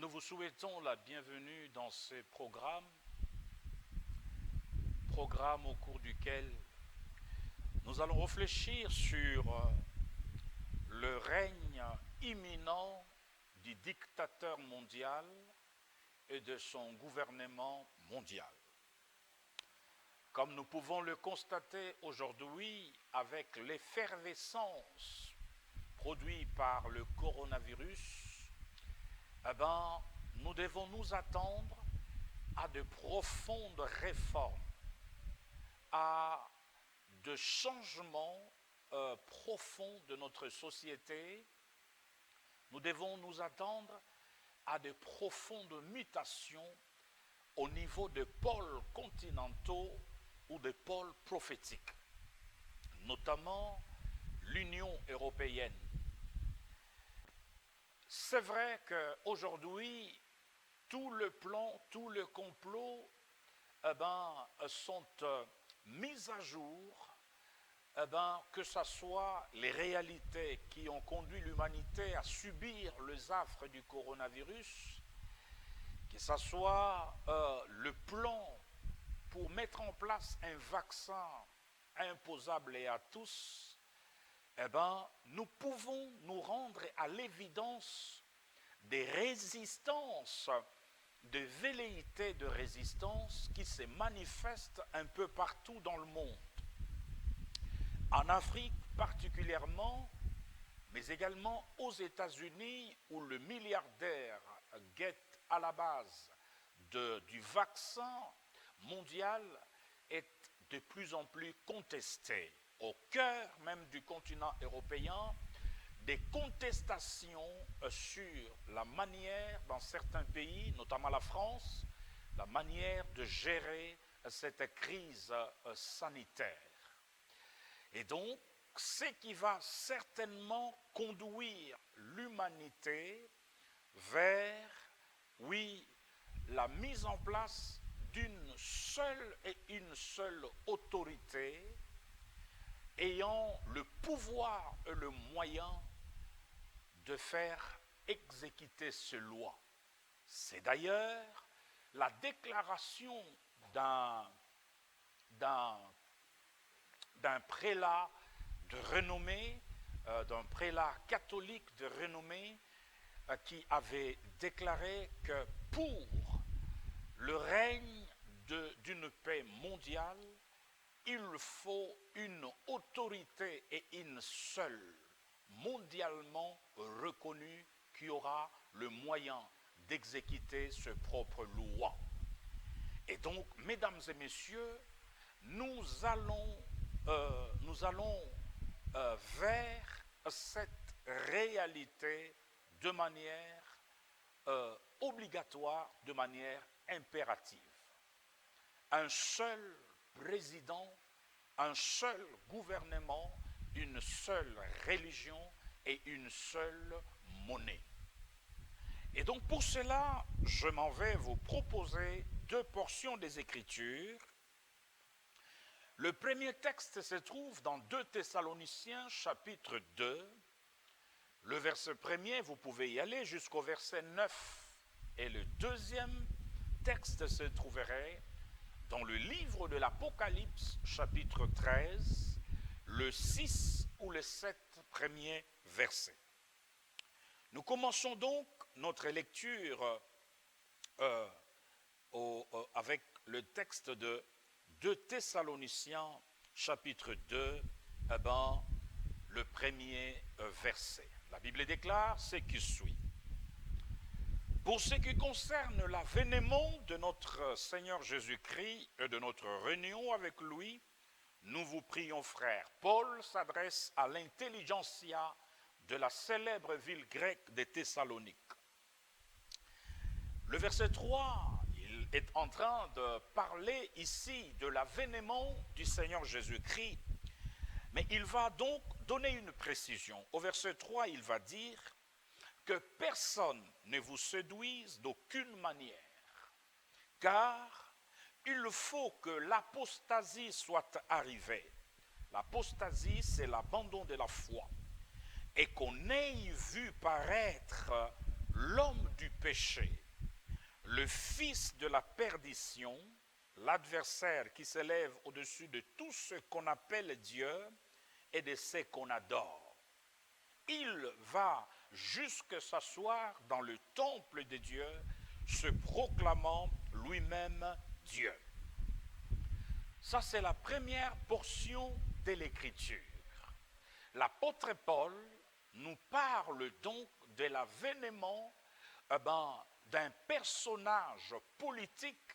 Nous vous souhaitons la bienvenue dans ce programme au cours duquel nous allons réfléchir sur le règne imminent du dictateur mondial et de son gouvernement mondial. Comme nous pouvons le constater aujourd'hui avec l'effervescence produite par le coronavirus, nous devons nous attendre à de profondes réformes, à de changements profonds de notre société. Nous devons nous attendre à de profondes mutations au niveau des pôles continentaux ou des pôles prophétiques, notamment l'Union européenne. C'est vrai qu'aujourd'hui, tout le plan, tout le complot sont mis à jour, que ce soit les réalités qui ont conduit l'humanité à subir les affres du coronavirus, que ce soit le plan pour mettre en place un vaccin imposable et à tous, nous pouvons nous rendre à l'évidence des résistances, des velléités de résistance qui se manifestent un peu partout dans le monde. En Afrique particulièrement, mais également aux États-Unis où le milliardaire Gates à la base du vaccin mondial est de plus en plus contesté. Au cœur même du continent européen, des contestations sur la manière, dans certains pays, notamment la France, la manière de gérer cette crise sanitaire. Et donc, ce qui va certainement conduire l'humanité vers, la mise en place d'une seule et une seule autorité ayant le pouvoir et le moyen de faire exécuter ces lois. C'est d'ailleurs la déclaration d'un prélat de renommée, d'un prélat catholique de renommée, qui avait déclaré que pour le règne d'une paix mondiale, il faut une autorité et une seule, mondialement reconnue, qui aura le moyen d'exécuter ses propres lois. Et donc, mesdames et messieurs, nous allons vers cette réalité de manière obligatoire, de manière impérative. Un seul président, un seul gouvernement, une seule religion et une seule monnaie. Et donc pour cela, je m'en vais vous proposer deux portions des Écritures. Le premier texte se trouve dans 2 Thessaloniciens chapitre 2. Le verset premier, vous pouvez y aller jusqu'au verset 9. Et le deuxième texte se trouverait dans le livre de l'Apocalypse, chapitre 13, le 6 ou le 7 premiers versets. Nous commençons donc notre lecture avec le texte de 2 Thessaloniciens, chapitre 2, le premier verset. La Bible déclare ce qui suit. Pour ce qui concerne l'avènement de notre Seigneur Jésus-Christ et de notre réunion avec lui, nous vous prions, frères. Paul s'adresse à l'intelligentsia de la célèbre ville grecque de Thessalonique. Le verset 3, il est en train de parler ici de l'avènement du Seigneur Jésus-Christ, mais il va donc donner une précision. Au verset 3, il va dire que personne ne vous séduise d'aucune manière, car il faut que l'apostasie soit arrivée. L'apostasie, c'est l'abandon de la foi. Et qu'on ait vu paraître l'homme du péché, le fils de la perdition, l'adversaire qui s'élève au-dessus de tout ce qu'on appelle Dieu et de ce qu'on adore. Il va jusque s'asseoir dans le temple de Dieu, se proclamant lui-même Dieu. Ça, c'est la première portion de l'Écriture. L'apôtre Paul nous parle donc de l'avènement d'un personnage politique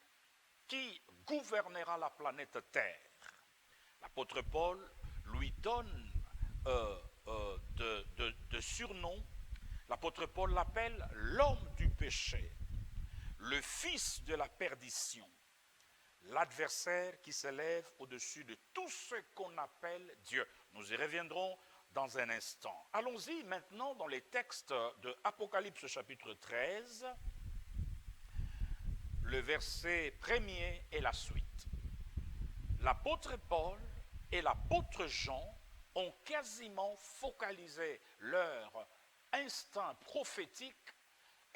qui gouvernera la planète Terre. L'apôtre Paul lui donne de surnom. L'apôtre Paul l'appelle l'homme du péché, le fils de la perdition, l'adversaire qui s'élève au-dessus de tout ce qu'on appelle Dieu. Nous y reviendrons dans un instant. Allons-y maintenant dans les textes de Apocalypse chapitre 13, le verset 1er et la suite. L'apôtre Paul et l'apôtre Jean ont quasiment focalisé leur instinct prophétique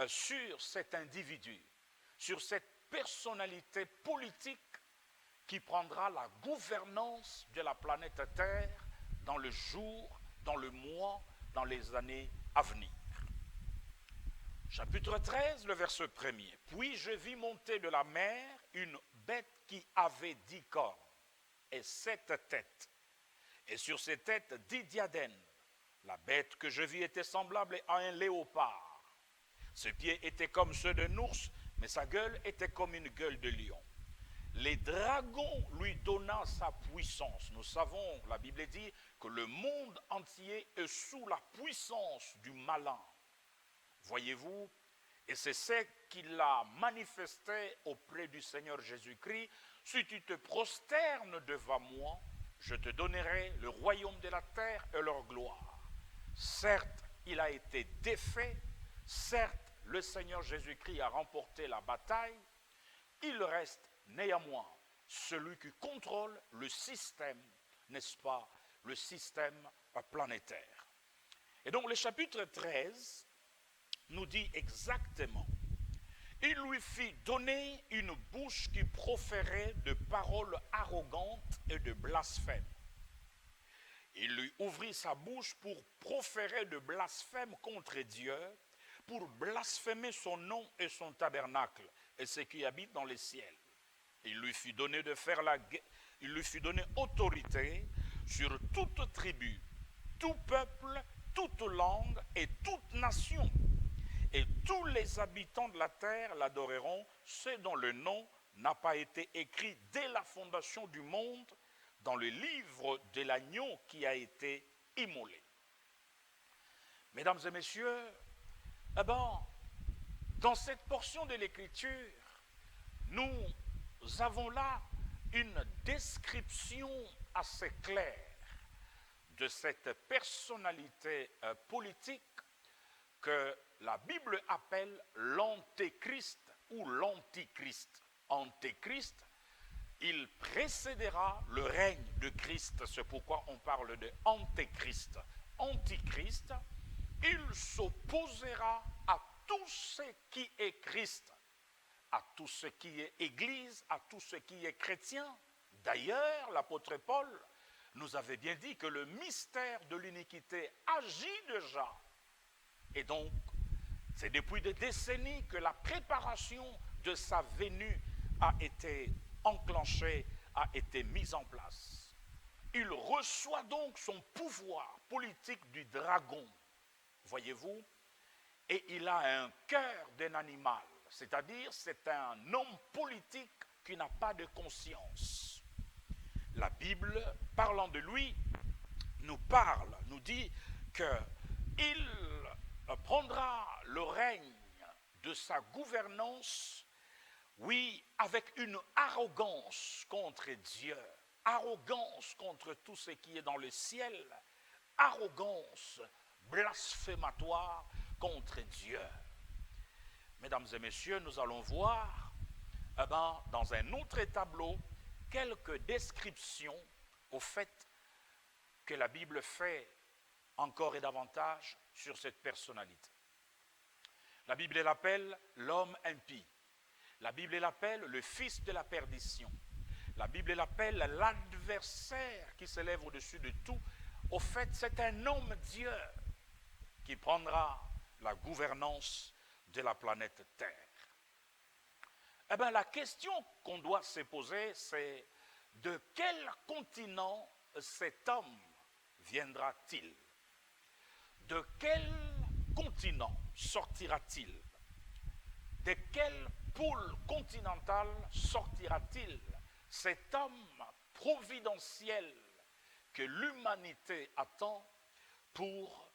sur cet individu, sur cette personnalité politique qui prendra la gouvernance de la planète Terre dans le jour, dans le mois, dans les années à venir. Chapitre 13, le verset 1er. Puis je vis monter de la mer une bête qui avait 10 cornes et 7 têtes, et sur ces têtes 10 diadèmes. La bête que je vis était semblable à un léopard. Ses pieds étaient comme ceux d'un ours, mais sa gueule était comme une gueule de lion. Les dragons lui donna sa puissance. Nous savons, la Bible dit, que le monde entier est sous la puissance du malin. Voyez-vous, et c'est ce qu'il a manifesté auprès du Seigneur Jésus-Christ. Si tu te prosternes devant moi, je te donnerai le royaume de la terre et leur gloire. Certes, il a été défait. Certes, le Seigneur Jésus-Christ a remporté la bataille. Il reste néanmoins celui qui contrôle le système, n'est-ce pas, le système planétaire. Et donc le chapitre 13 nous dit exactement: il lui fit donner une bouche qui proférait de paroles arrogantes et de blasphèmes. Il lui ouvrit sa bouche pour proférer de blasphèmes contre Dieu, pour blasphémer son nom et son tabernacle et ceux qui habitent dans les ciels. Il lui fut donné de faire il lui fut donné autorité sur toute tribu, tout peuple, toute langue et toute nation. Et tous les habitants de la terre l'adoreront, ceux dont le nom n'a pas été écrit dès la fondation du monde dans le livre de l'agneau qui a été immolé. Mesdames et messieurs, dans cette portion de l'Écriture, nous avons là une description assez claire de cette personnalité politique que la Bible appelle l'antéchrist ou l'antichrist. Antéchrist, il précédera le règne de Christ, c'est pourquoi on parle de antéchrist. Antichrist, il s'opposera à tout ce qui est Christ, à tout ce qui est Église, à tout ce qui est chrétien. D'ailleurs, l'apôtre Paul nous avait bien dit que le mystère de l'iniquité agit déjà. Et donc, c'est depuis des décennies que la préparation de sa venue a été enclenchée, a été mise en place. Il reçoit donc son pouvoir politique du dragon, voyez-vous, et il a un cœur d'un animal, c'est-à-dire c'est un homme politique qui n'a pas de conscience. La Bible, parlant de lui, nous dit qu'il prendra le règne de sa gouvernance, oui, avec une arrogance contre Dieu, arrogance contre tout ce qui est dans le ciel, arrogance blasphématoire contre Dieu. Mesdames et messieurs, nous allons voir dans un autre tableau quelques descriptions au fait que la Bible fait encore et davantage sur cette personnalité. La Bible l'appelle l'homme impie. La Bible l'appelle le fils de la perdition. La Bible l'appelle l'adversaire qui s'élève au-dessus de tout. Au fait, c'est un homme Dieu qui prendra la gouvernance de la planète Terre. Eh bien, la question qu'on doit se poser, c'est de quel continent cet homme viendra-t-il? De quel continent sortira-t-il? De quelle poule continentale sortira-t-il cet homme providentiel que l'humanité attend pour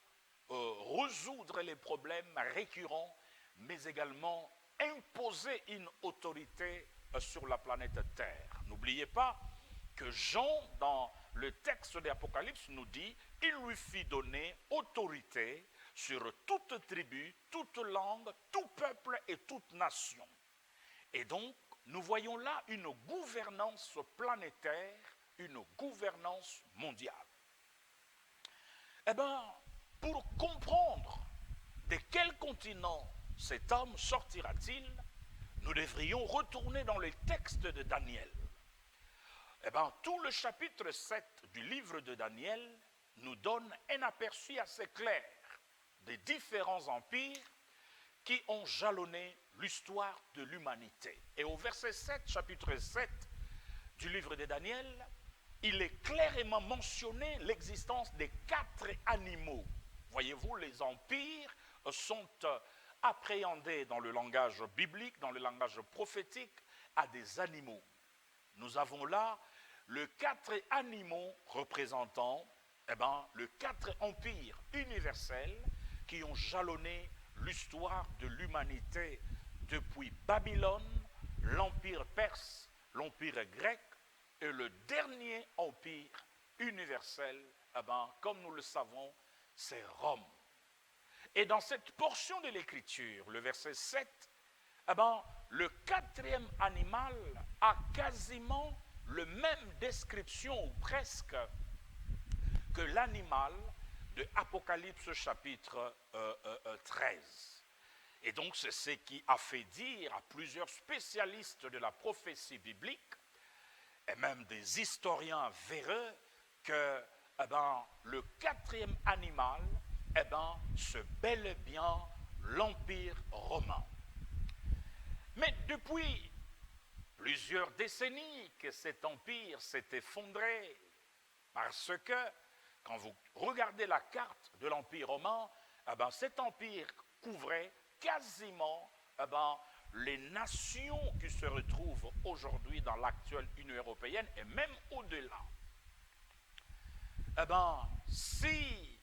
résoudre les problèmes récurrents, mais également imposer une autorité sur la planète Terre. N'oubliez pas que Jean, dans le texte de l'Apocalypse, nous dit « Il lui fit donner autorité sur toute tribu, toute langue, tout peuple et toute nation. » Et donc, nous voyons là une gouvernance planétaire, une gouvernance mondiale. Eh bien, pour comprendre de quel continent cet homme sortira-t-il, nous devrions retourner dans le texte de Daniel. Eh bien, tout le chapitre 7 du livre de Daniel nous donne un aperçu assez clair des différents empires qui ont jalonné l'histoire de l'humanité. Et au verset 7, chapitre 7 du livre de Daniel, il est clairement mentionné l'existence des 4 animaux. Voyez-vous, les empires sont appréhendés dans le langage biblique, dans le langage prophétique, à des animaux. Nous avons là les 4 animaux représentant les 4 empires universels qui ont jalonné l'histoire de l'humanité depuis Babylone, l'empire perse, l'empire grec et le dernier empire universel, comme nous le savons, c'est Rome. Et dans cette portion de l'Écriture, le verset 7, le 4e animal a quasiment la même description, ou presque, que l'animal de Apocalypse chapitre 13. Et donc c'est ce qui a fait dire à plusieurs spécialistes de la prophétie biblique, et même des historiens véreux, que le 4e animal, c'est bel et bien l'Empire romain. Mais depuis plusieurs décennies que cet empire s'est effondré, parce que quand vous regardez la carte de l'Empire romain, cet empire couvrait quasiment les nations qui se retrouvent aujourd'hui dans l'actuelle Union européenne et même au-delà. Si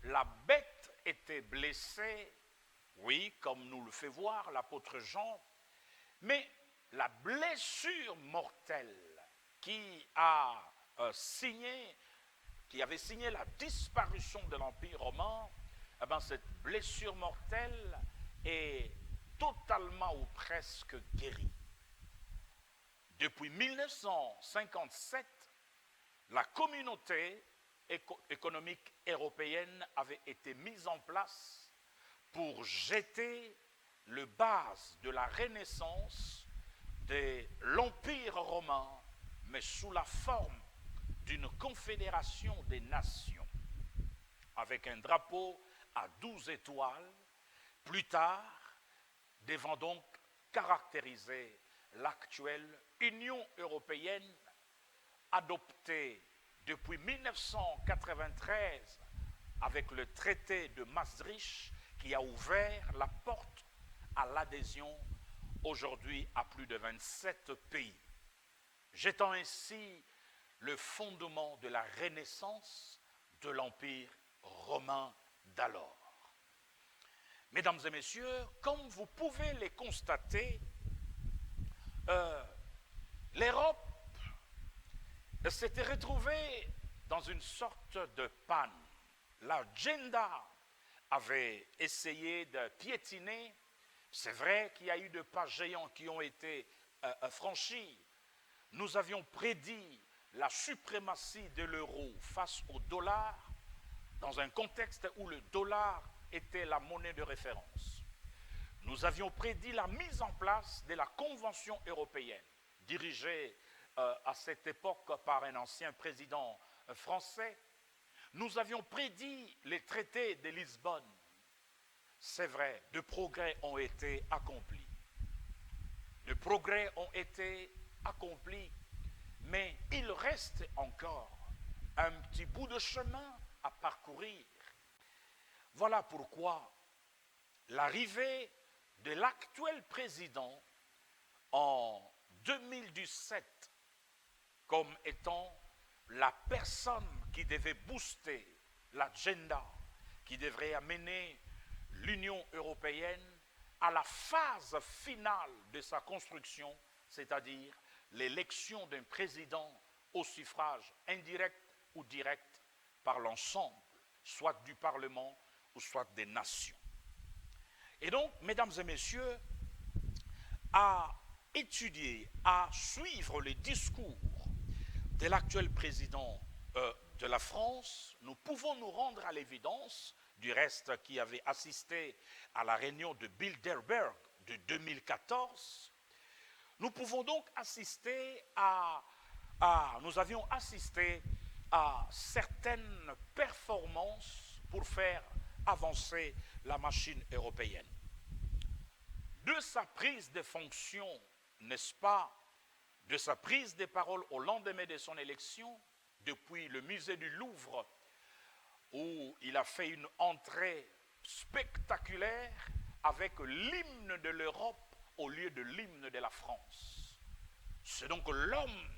la bête était blessée, oui, comme nous le fait voir l'apôtre Jean, mais la blessure mortelle qui avait signé la disparition de l'Empire romain, cette blessure mortelle est totalement ou presque guérie. Depuis 1957, la communauté économique européenne avait été mise en place pour jeter le base de la renaissance de l'Empire romain, mais sous la forme d'une confédération des nations, avec un drapeau à 12 étoiles, plus tard, devant donc caractériser l'actuelle Union européenne, adoptée depuis 1993 avec le traité de Maastricht qui a ouvert la porte à l'adhésion aujourd'hui à plus de 27 pays, jetant ainsi le fondement de la renaissance de l'Empire romain d'alors. Mesdames et messieurs, comme vous pouvez le constater, l'Europe s'était retrouvée dans une sorte de panne. L'agenda avait essayé de piétiner. C'est vrai qu'il y a eu des pas géants qui ont été franchis. Nous avions prédit la suprématie de l'euro face au dollar dans un contexte où le dollar était la monnaie de référence. nous avions prédit la mise en place de la Convention européenne, dirigée à cette époque par un ancien président français. Nous avions prédit les traités de Lisbonne. C'est vrai, de progrès ont été accomplis. De progrès ont été accomplis, mais il reste encore un petit bout de chemin à parcourir. Voilà pourquoi l'arrivée de l'actuel président en 2017 comme étant la personne qui devait booster l'agenda, qui devrait amener l'Union européenne à la phase finale de sa construction, c'est-à-dire l'élection d'un président au suffrage indirect ou direct par l'ensemble, soit du Parlement ou soit des nations. Et donc, mesdames et messieurs, à étudier, à suivre les discours de l'actuel président de la France, nous pouvons nous rendre à l'évidence, du reste qui avait assisté à la réunion de Bilderberg de 2014, nous pouvons donc assister nous avions assisté à certaines performances pour faire avancer la machine européenne. De sa prise de fonction, n'est-ce pas, de sa prise de parole au lendemain de son élection, depuis le musée du Louvre, où il a fait une entrée spectaculaire avec l'hymne de l'Europe au lieu de l'hymne de la France. C'est donc l'homme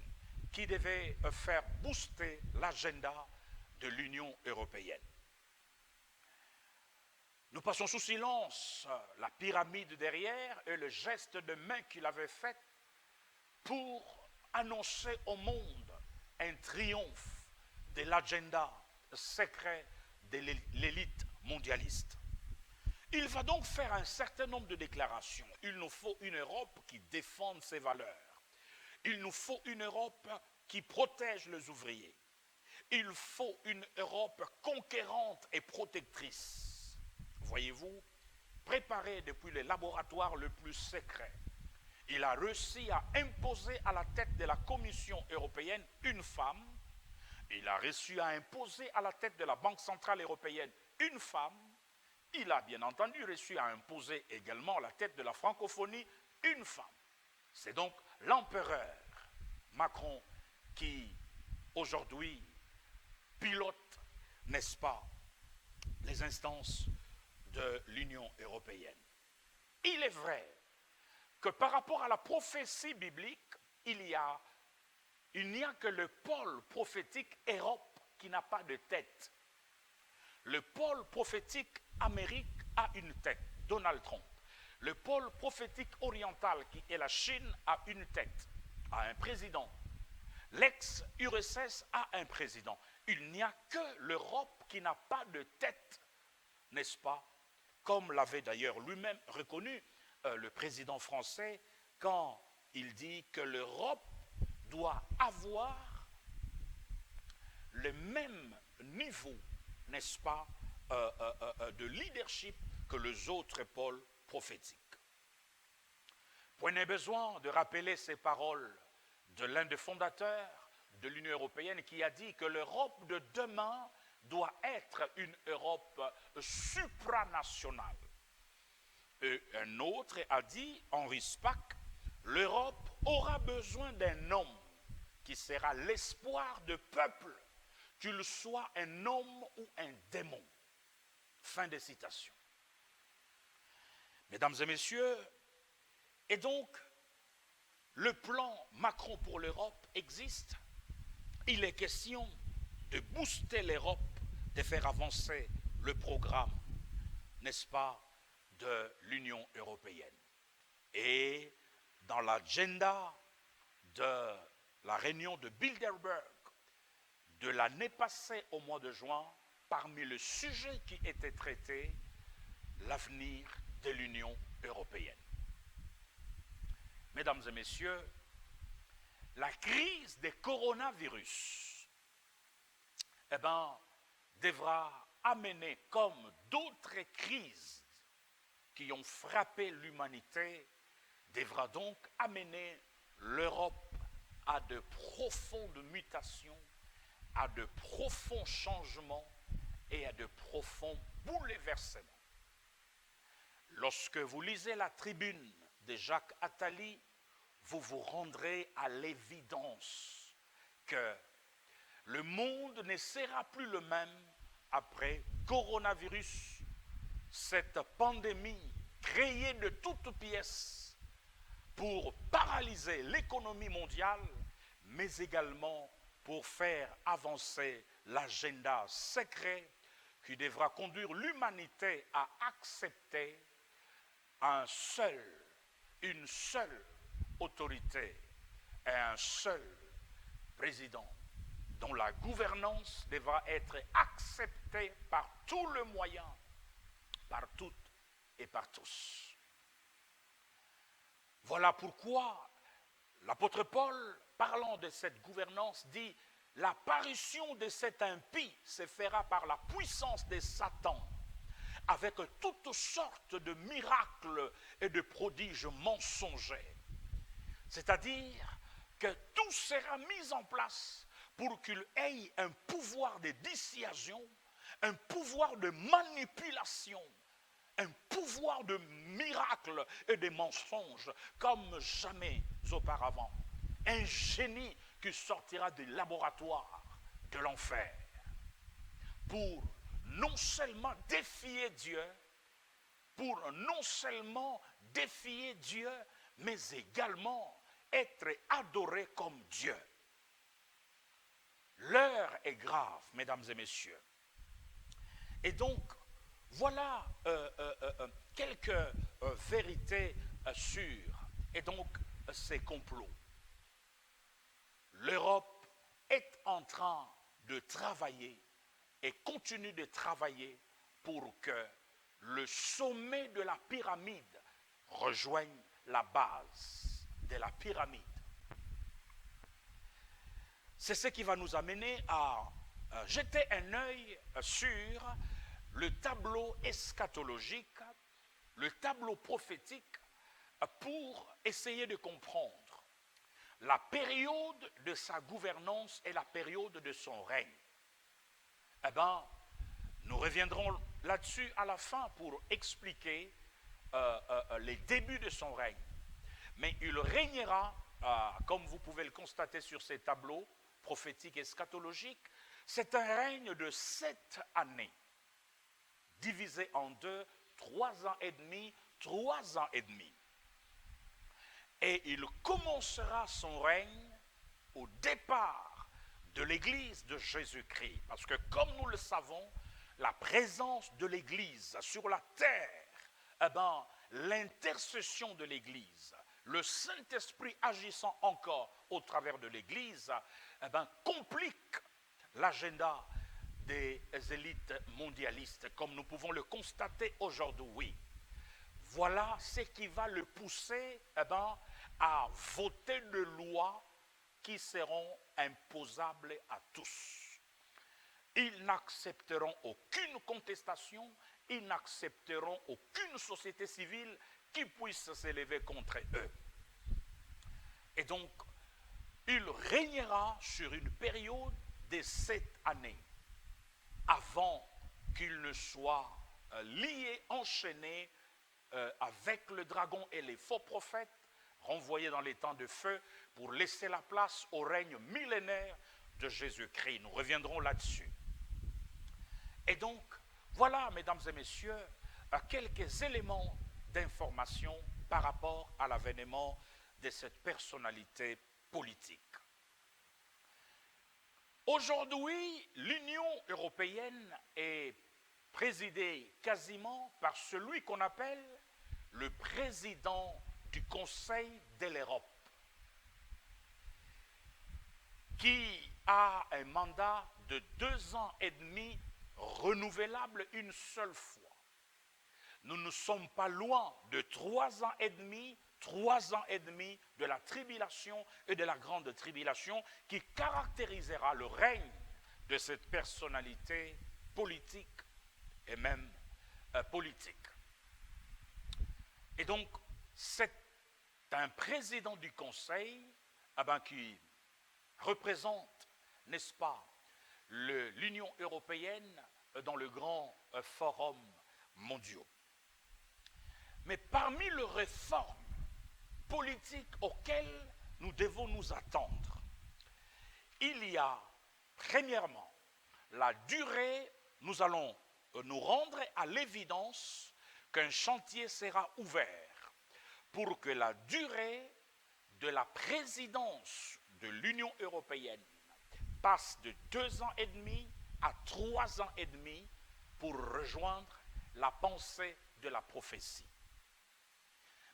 qui devait faire booster l'agenda de l'Union européenne. Nous passons sous silence la pyramide derrière et le geste de main qu'il avait fait pour annoncer au monde un triomphe de l'agenda secret de l'élite mondialiste. Il va donc faire un certain nombre de déclarations. Il nous faut une Europe qui défende ses valeurs. Il nous faut une Europe qui protège les ouvriers. Il faut une Europe conquérante et protectrice. Voyez-vous, préparé depuis le laboratoire le plus secret, il a réussi à imposer à la tête de la Commission européenne une femme. Il a réussi à imposer à la tête de la Banque centrale européenne une femme. Il a bien entendu réussi à imposer également à la tête de la francophonie une femme. C'est donc l'empereur Macron qui, aujourd'hui, pilote, n'est-ce pas, les instances de l'Union européenne. Il est vrai que par rapport à la prophétie biblique, il n'y a que le pôle prophétique Europe qui n'a pas de tête. Le pôle prophétique Amérique a une tête, Donald Trump. Le pôle prophétique oriental, qui est la Chine, a une tête, a un président. L'ex-URSS a un président. Il n'y a que l'Europe qui n'a pas de tête, n'est-ce pas? Comme l'avait d'ailleurs lui-même reconnu le président français quand il dit que l'Europe doit avoir le même niveau, n'est-ce pas, de leadership que les autres pôles prophétiques. Point n'est besoin de rappeler ces paroles de l'un des fondateurs de l'Union européenne qui a dit que l'Europe de demain doit être une Europe supranationale. Et un autre a dit, Henri Spaak, l'Europe aura besoin d'un homme qui sera l'espoir de peuple, qu'il soit un homme ou un démon. Fin de citation. Mesdames et messieurs, et donc, le plan Macron pour l'Europe existe. Il est question de booster l'Europe, de faire avancer le programme, n'est-ce pas, de l'Union européenne. Et dans l'agenda de la réunion de Bilderberg de l'année passée au mois de juin, parmi les sujets qui étaient traités, l'avenir de l'Union européenne. Mesdames et messieurs, la crise des coronavirus devra amener, comme d'autres crises qui ont frappé l'humanité devra donc amener l'Europe à de profondes mutations, à de profonds changements et à de profonds bouleversements. Lorsque vous lisez la tribune de Jacques Attali, vous vous rendrez à l'évidence que le monde ne sera plus le même après coronavirus, cette pandémie créée de toutes pièces pour paralyser l'économie mondiale, mais également pour faire avancer l'agenda secret qui devra conduire l'humanité à accepter une seule autorité et un seul président dont la gouvernance devra être acceptée par tout le moyen, par toutes et par tous. Voilà pourquoi l'apôtre Paul, parlant de cette gouvernance, dit « L'apparition de cet impie se fera par la puissance de Satan, avec toutes sortes de miracles et de prodiges mensongers. » C'est-à-dire que tout sera mis en place pour qu'il ait un pouvoir de dissuasion, un pouvoir de manipulation, un pouvoir de miracles et de mensonges comme jamais auparavant. Un génie qui sortira des laboratoires de l'enfer pour non seulement défier Dieu, mais également être adoré comme Dieu. L'heure est grave, mesdames et messieurs. Et donc, voilà quelques vérités sur et donc ces complots. L'Europe est en train de travailler et continue de travailler pour que le sommet de la pyramide rejoigne la base de la pyramide. C'est ce qui va nous amener à jeter un œil sur le tableau eschatologique, le tableau prophétique, pour essayer de comprendre la période de sa gouvernance et la période de son règne. Eh bien, nous reviendrons là-dessus à la fin pour expliquer les débuts de son règne. Mais il régnera, comme vous pouvez le constater sur ces tableaux prophétiques et eschatologiques, c'est un règne de 7 années, divisé en deux, 3 ans et demi, 3 ans et demi. Et il commencera son règne au départ de l'Église de Jésus-Christ. Parce que comme nous le savons, la présence de l'Église sur la terre, eh bien, l'intercession de l'Église, le Saint-Esprit agissant encore au travers de l'Église, eh bien, complique l'agenda des élites mondialistes, comme nous pouvons le constater aujourd'hui. Voilà ce qui va le pousser à voter des lois qui seront imposables à tous. Ils n'accepteront aucune contestation, ils n'accepteront aucune société civile qui puisse s'élever contre eux. Et donc, il régnera sur une période de 7 années, avant qu'il ne soit lié, enchaîné avec le dragon et les faux prophètes, renvoyés dans les temps de feu pour laisser la place au règne millénaire de Jésus-Christ. Nous reviendrons là-dessus. Et donc, voilà, mesdames et messieurs, quelques éléments d'information par rapport à l'avènement de cette personnalité politique. Aujourd'hui, l'Union européenne est présidée quasiment par celui qu'on appelle le président du Conseil de l'Europe, qui a un mandat de 2 ans et demi renouvelable une seule fois. Nous ne sommes pas loin de 3 ans et demi de la tribulation et de la grande tribulation qui caractérisera le règne de cette personnalité politique et même politique. Et donc, c'est un président du Conseil qui représente, n'est-ce pas, l'Union européenne dans le grand forum mondial. Mais parmi les réformes politiques auxquelles nous devons nous attendre, il y a, premièrement, la durée. Nous allons nous rendre à l'évidence qu'un chantier sera ouvert pour que la durée de la présidence de l'Union européenne passe de 2 ans et demi à 3 ans et demi pour rejoindre la pensée de la prophétie.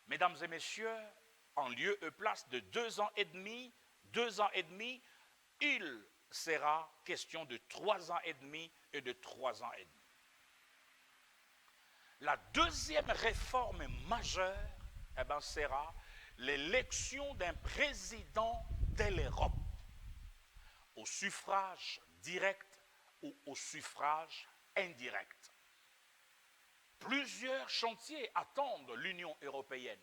Mesdames et messieurs, en lieu et place de 2 ans et demi, il sera question de 3 ans et demi et de 3 ans et demi. La deuxième réforme majeure, sera l'élection d'un président de l'Europe, au suffrage direct ou au suffrage indirect. Plusieurs chantiers attendent l'Union européenne,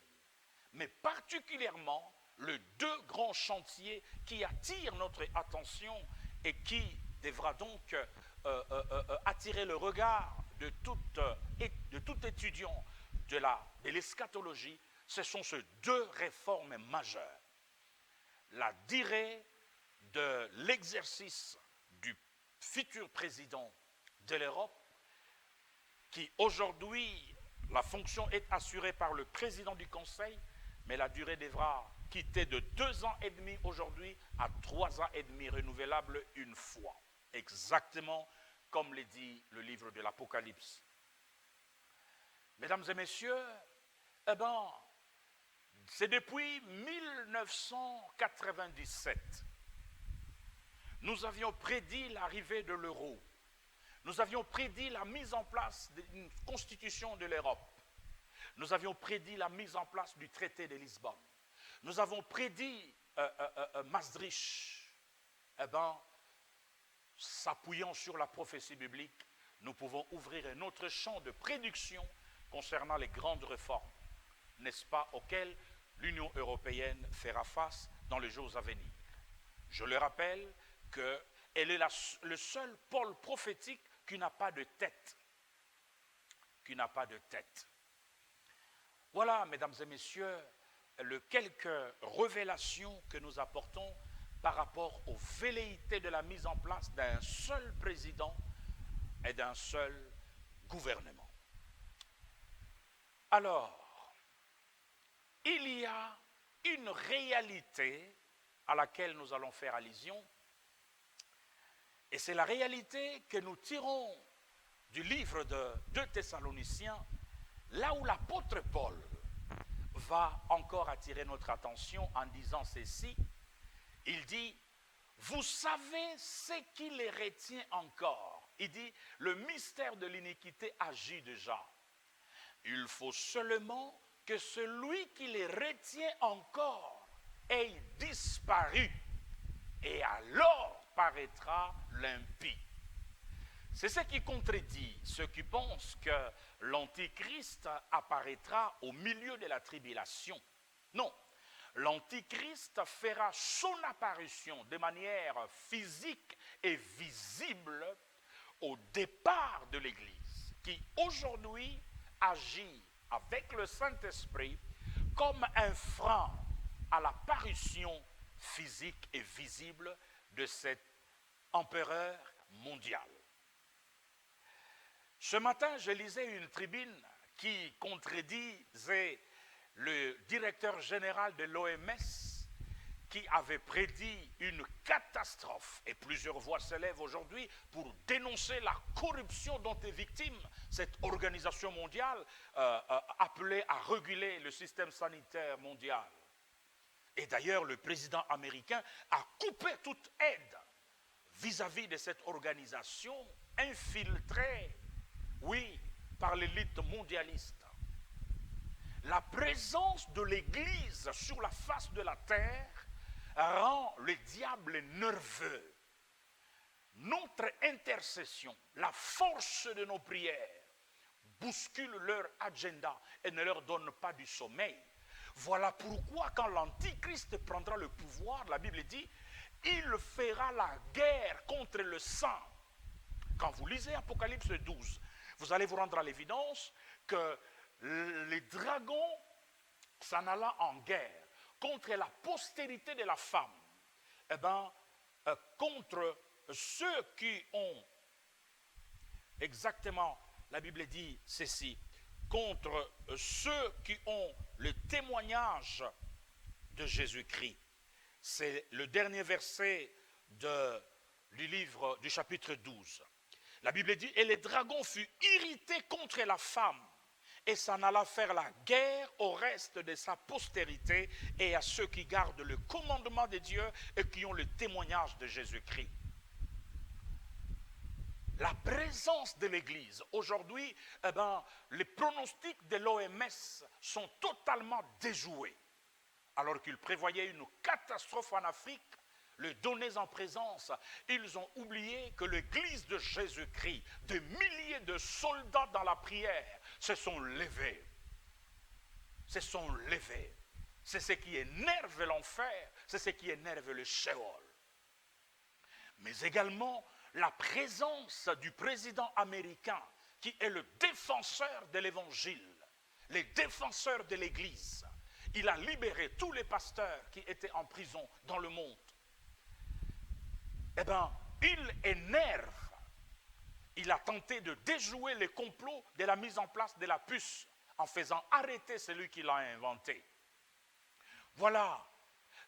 mais particulièrement les 2 grands chantiers qui attirent notre attention et qui devra donc attirer le regard de tout étudiant de l'eschatologie. Ce sont ces 2 réformes majeures. La durée de l'exercice du futur président de l'Europe, qui aujourd'hui, la fonction est assurée par le président du Conseil, mais la durée devra quitter de 2 ans et demi aujourd'hui à 3 ans et demi renouvelable une fois. Exactement comme le dit le livre de l'Apocalypse. Mesdames et messieurs, c'est depuis 1997. Nous avions prédit l'arrivée de l'euro. Nous avions prédit la mise en place d'une constitution de l'Europe. Nous avions prédit la mise en place du traité de Lisbonne. Nous avons prédit Maastricht. S'appuyant sur la prophétie biblique, nous pouvons ouvrir un autre champ de prédiction concernant les grandes réformes, n'est-ce pas, auxquelles l'Union européenne fera face dans les jours à venir. Je le rappelle qu'elle est le seul pôle prophétique qui n'a pas de tête. Voilà, mesdames et messieurs, quelques révélations que nous apportons par rapport aux velléités de la mise en place d'un seul président et d'un seul gouvernement. Alors, il y a une réalité à laquelle nous allons faire allusion, et c'est la réalité que nous tirons du livre de 2 Thessaloniciens, là où l'apôtre Paul va encore attirer notre attention en disant ceci. Il dit, vous savez ce qui les retient encore. Il dit, le mystère de l'iniquité agit déjà. Il faut seulement que celui qui les retient encore ait disparu, et alors paraîtra l'impie. C'est ce qui contredit ceux qui pensent que l'Antichrist apparaîtra au milieu de la tribulation. Non. L'Antichrist fera son apparition de manière physique et visible au départ de l'Église, qui aujourd'hui agit avec le Saint-Esprit comme un frein à l'apparition physique et visible de cet empereur mondial. Ce matin, je lisais une tribune qui contredisait le directeur général de l'OMS qui avait prédit une catastrophe. Et plusieurs voix s'élèvent aujourd'hui pour dénoncer la corruption dont est victime cette organisation mondiale appelée à réguler le système sanitaire mondial. Et d'ailleurs, le président américain a coupé toute aide vis-à-vis de cette organisation infiltrée, oui, par l'élite mondialiste. La présence de l'Église sur la face de la terre rend le diable nerveux. Notre intercession, la force de nos prières, bousculent leur agenda et ne leur donnent pas du sommeil. Voilà pourquoi quand l'Antichrist prendra le pouvoir, la Bible dit, il fera la guerre contre le sang. Quand vous lisez Apocalypse 12, vous allez vous rendre à l'évidence que les dragons s'en allant en guerre contre la postérité de la femme, contre ceux qui ont, exactement, la Bible dit ceci, contre ceux qui ont le témoignage de Jésus-Christ. C'est le dernier verset du livre du chapitre 12. La Bible dit, et les dragons furent irrités contre la femme, et s'en alla faire la guerre au reste de sa postérité et à ceux qui gardent le commandement de Dieu et qui ont le témoignage de Jésus-Christ. La présence de l'Église, aujourd'hui, les pronostics de l'OMS sont totalement déjoués. Alors qu'ils prévoyaient une catastrophe en Afrique, le données en présence, ils ont oublié que l'Église de Jésus-Christ, de milliers de soldats dans la prière, se sont levés. Se sont levés. C'est ce qui énerve l'enfer, c'est ce qui énerve le Sheol. Mais également, la présence du président américain, qui est le défenseur de l'Évangile, le défenseur de l'Église. Il a libéré tous les pasteurs qui étaient en prison dans le monde. Il énerve. Il a tenté de déjouer les complots de la mise en place de la puce en faisant arrêter celui qui l'a inventé. Voilà,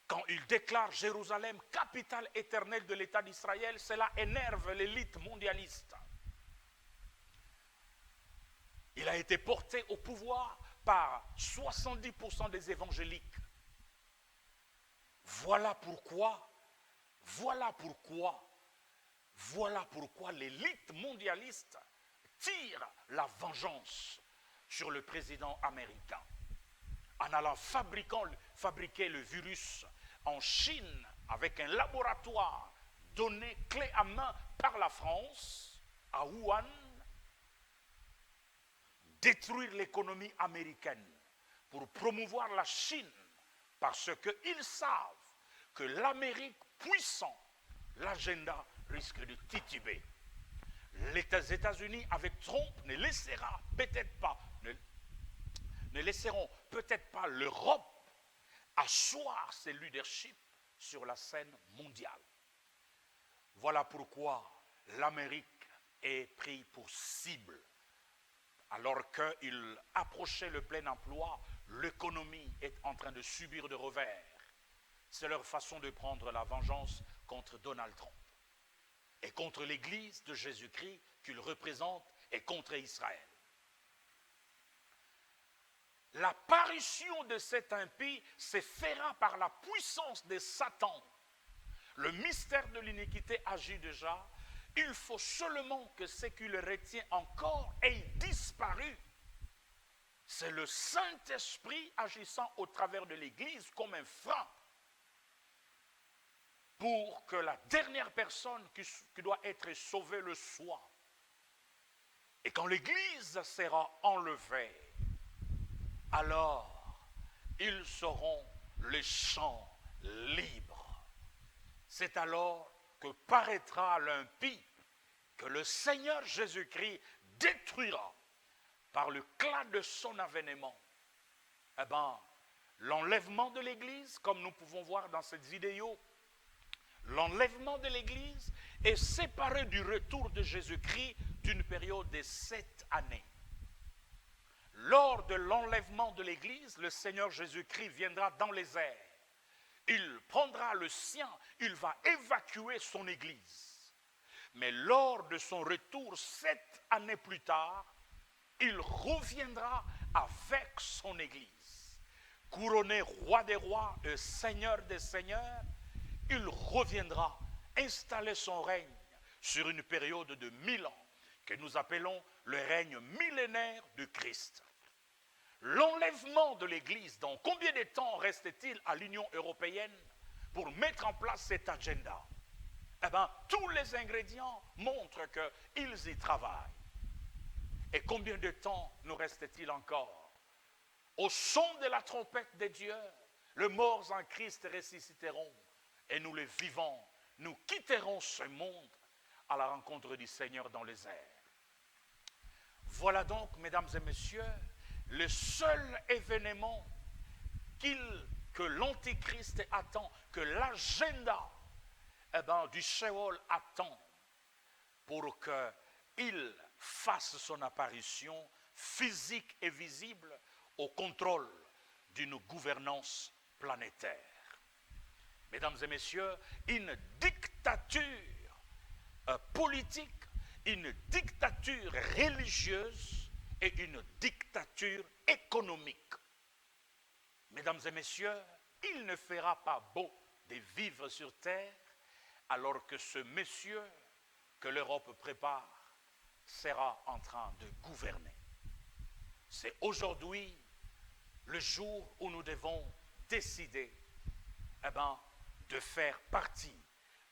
quand il déclare Jérusalem capitale éternelle de l'État d'Israël, cela énerve l'élite mondialiste. Il a été porté au pouvoir par 70% des évangéliques. Voilà pourquoi l'élite mondialiste tire la vengeance sur le président américain en allant fabriquer le virus en Chine avec un laboratoire donné clé en main par la France à Wuhan, détruire l'économie américaine pour promouvoir la Chine parce qu'ils savent que l'Amérique puissant, l'agenda risque de tituber. Les États-Unis avec Trump ne laisseront peut-être pas l'Europe asseoir ses leaderships sur la scène mondiale. Voilà pourquoi l'Amérique est prise pour cible. Alors qu'il approchait le plein emploi, l'économie est en train de subir de revers. C'est leur façon de prendre la vengeance contre Donald Trump et contre l'Église de Jésus-Christ qu'il représente et contre Israël. L'apparition de cet impie se fera par la puissance de Satan. Le mystère de l'iniquité agit déjà. Il faut seulement que ce qui le retient encore ait disparu. C'est le Saint-Esprit agissant au travers de l'Église comme un frein pour que la dernière personne qui doit être sauvée le soit. Et quand l'Église sera enlevée, alors ils seront les champs libres. C'est alors que paraîtra l'impie que le Seigneur Jésus-Christ détruira par le clan de son avènement. L'enlèvement de l'Église, comme nous pouvons voir dans cette vidéo, l'enlèvement de l'Église est séparé du retour de Jésus-Christ d'une période de 7 années. Lors de l'enlèvement de l'Église, le Seigneur Jésus-Christ viendra dans les airs. Il prendra le sien, il va évacuer son Église. Mais lors de son retour 7 années plus tard, il reviendra avec son Église. Couronné roi des rois et seigneur des seigneurs, il reviendra installer son règne sur une période de 1000 ans que nous appelons le règne millénaire de Christ. L'enlèvement de l'Église, dans combien de temps reste-t-il à l'Union européenne pour mettre en place cet agenda? Tous les ingrédients montrent qu'ils y travaillent. Et combien de temps nous reste-t-il encore? Au son de la trompette de Dieu, les morts en Christ ressusciteront et nous les vivants, nous quitterons ce monde à la rencontre du Seigneur dans les airs. Voilà donc, mesdames et messieurs, le seul événement que l'Antéchrist attend, que l'agenda du Sheol attend pour qu'il fasse son apparition physique et visible au contrôle d'une gouvernance planétaire. Mesdames et messieurs, une dictature politique, une dictature religieuse et une dictature économique. Mesdames et messieurs, il ne fera pas beau de vivre sur terre alors que ce monsieur que l'Europe prépare sera en train de gouverner. C'est aujourd'hui le jour où nous devons décider de faire partie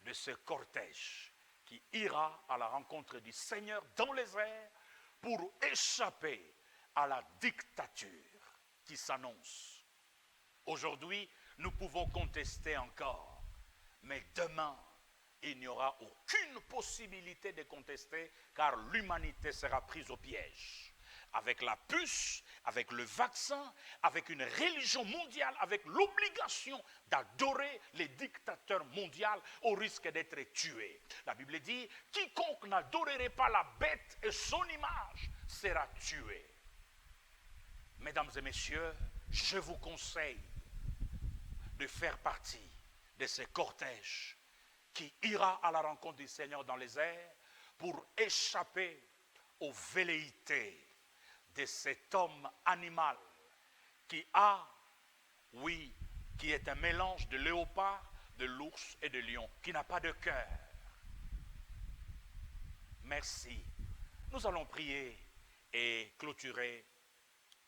de ce cortège qui ira à la rencontre du Seigneur dans les airs pour échapper à la dictature qui s'annonce. Aujourd'hui, nous pouvons contester encore, mais demain, il n'y aura aucune possibilité de contester car l'humanité sera prise au piège. Avec la puce, avec le vaccin, avec une religion mondiale, avec l'obligation d'adorer les dictateurs mondiaux au risque d'être tués. La Bible dit, quiconque n'adorerait pas la bête et son image sera tué. Mesdames et messieurs, je vous conseille de faire partie de ce cortège qui ira à la rencontre du Seigneur dans les airs pour échapper aux velléités de cet homme animal qui est un mélange de léopard, de l'ours et de lion, qui n'a pas de cœur. Merci. Nous allons prier et clôturer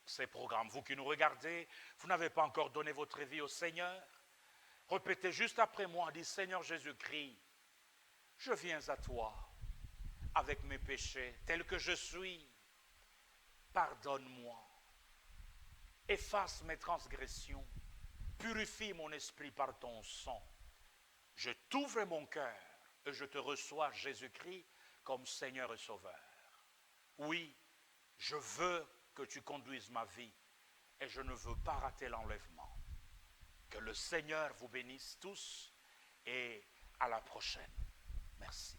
ces programmes. Vous qui nous regardez, vous n'avez pas encore donné votre vie au Seigneur. Répétez juste après moi, dis Seigneur Jésus-Christ, je viens à toi avec mes péchés tels que je suis. Pardonne-moi, efface mes transgressions, purifie mon esprit par ton sang. Je t'ouvre mon cœur et je te reçois, Jésus-Christ, comme Seigneur et Sauveur. Oui, je veux que tu conduises ma vie et je ne veux pas rater l'enlèvement. Que le Seigneur vous bénisse tous et à la prochaine. Merci.